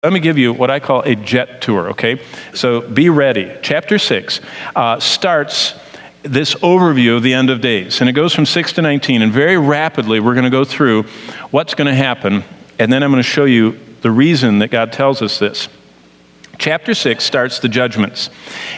Let me give you what I call a jet tour, okay? So be ready. Chapter 6 starts this overview of the end of days, and it goes from 6 to 19, and very rapidly we're going to go through what's going to happen, and then I'm going to show you the reason that God tells us this. Chapter 6 starts the judgments.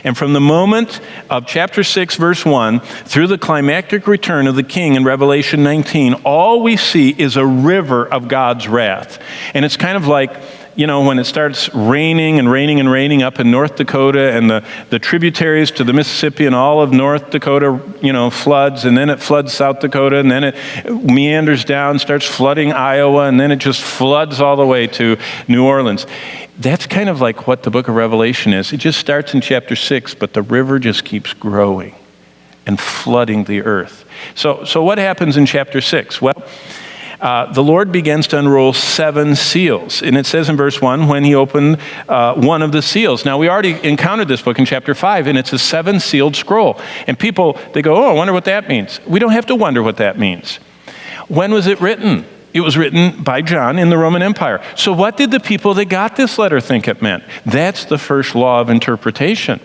And from the moment of chapter 6, verse 1, through the climactic return of the king in Revelation 19, all we see is a river of God's wrath. And it's kind of like, you know, when it starts raining and raining and raining up in North Dakota, and the tributaries to the Mississippi and all of North Dakota, you know, floods, and then it floods South Dakota, and then it meanders down, starts flooding Iowa, and then it just floods all the way to New Orleans. That's kind of like what the book of Revelation is. It just starts in chapter 6, but the river just keeps growing and flooding the earth. So what happens in chapter 6? Well, the Lord begins to unroll 7 seals. And it says in verse 1, when he opened one of the seals. Now, we already encountered this book in chapter 5, and it's a 7-sealed scroll. And people, they go, oh, I wonder what that means. We don't have to wonder what that means. When was it written? It was written by John in the Roman Empire. So what did the people that got this letter think it meant? That's the first law of interpretation.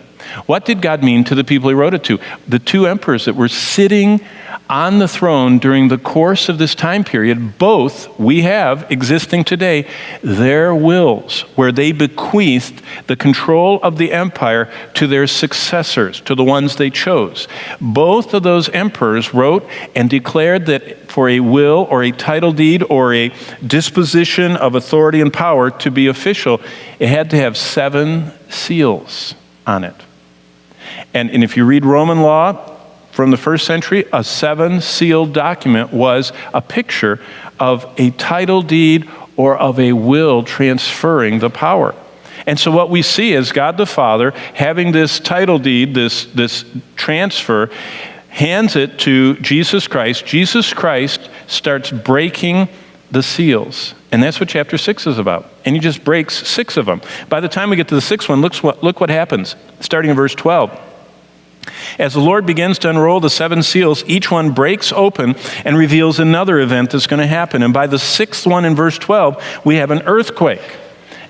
What did God mean to the people he wrote it to? The 2 emperors that were sitting on the throne during the course of this time period, both we have existing today, their wills, where they bequeathed the control of the empire to their successors, to the ones they chose. Both of those emperors wrote and declared that for a will or a title deed or a disposition of authority and power to be official, it had to have 7 seals on it. And if you read Roman law from the first century, a 7-sealed document was a picture of a title deed or of a will transferring the power. And so what we see is God the Father having this title deed, this transfer, hands it to Jesus Christ. Jesus Christ starts breaking the seals. And that's what chapter 6 is about. And he just breaks 6 of them. By the time we get to the 6th one, look what happens, starting in verse 12. As the Lord begins to unroll the 7 seals, each one breaks open and reveals another event that's going to happen. And by the 6th one in verse 12, we have an earthquake.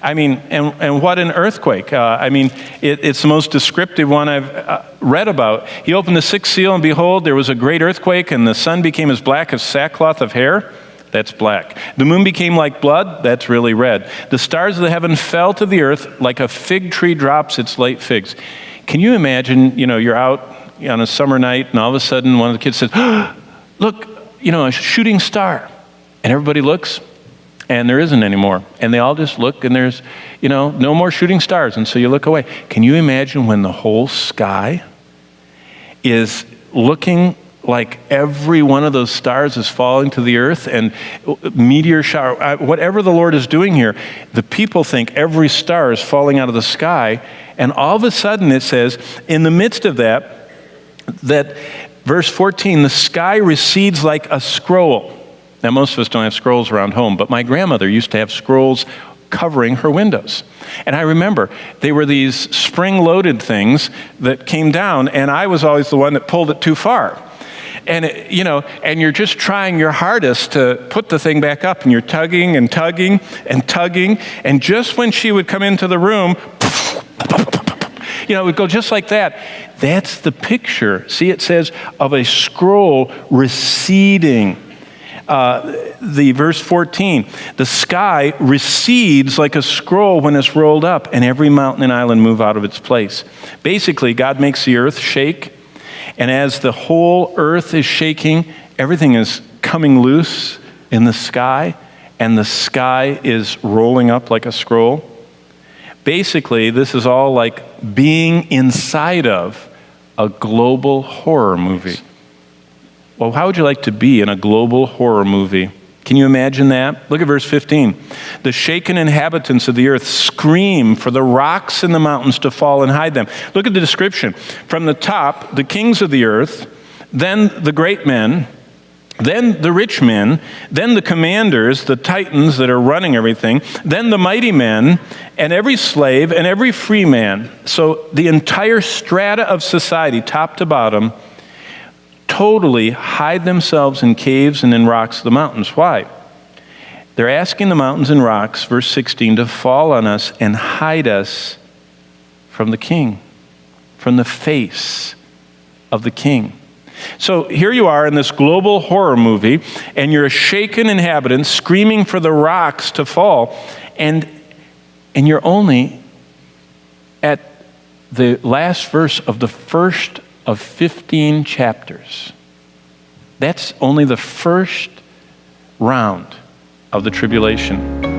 I mean, and what an earthquake. It's the most descriptive one I've read about. He opened the 6th seal, and behold, there was a great earthquake, and the sun became as black as sackcloth of hair. That's black. The moon became like blood. That's really red. The stars of the heaven fell to the earth like a fig tree drops its late figs. Can you imagine, you're out on a summer night, and all of a sudden one of the kids says, oh, look, a shooting star. And everybody looks, and there isn't anymore. And they all just look, and there's, no more shooting stars. And so you look away. Can you imagine when the whole sky is looking like every one of those stars is falling to the earth, and meteor shower, whatever the Lord is doing here, the people think every star is falling out of the sky, and all of a sudden it says, in the midst of that verse 14, the sky recedes like a scroll. Now, most of us don't have scrolls around home, but my grandmother used to have scrolls covering her windows. And I remember they were these spring-loaded things that came down, and I was always the one that pulled it too far. And, and you're just trying your hardest to put the thing back up, and you're tugging and tugging and tugging, and just when she would come into the room, it would go just like that. That's the picture. See, it says of a scroll receding. The verse 14, the sky recedes like a scroll when it's rolled up, and every mountain and island move out of its place. Basically, God makes the earth shake. And as the whole earth is shaking, everything is coming loose in the sky, and the sky is rolling up like a scroll. Basically, this is all like being inside of a global horror movie. Well, how would you like to be in a global horror movie? Can you imagine that? Look at verse 15. The shaken inhabitants of the earth scream for the rocks and the mountains to fall and hide them. Look at the description. From the top, the kings of the earth, then the great men, then the rich men, then the commanders, the titans that are running everything, then the mighty men, and every slave and every free man. So the entire strata of society, top to bottom, totally hide themselves in caves and in rocks of the mountains. Why? They're asking the mountains and rocks, verse 16, to fall on us and hide us from the king, from the face of the king. So here you are in this global horror movie, and you're a shaken inhabitant screaming for the rocks to fall, and you're only at the last verse of the first of 15 chapters. That's only the first round of the tribulation.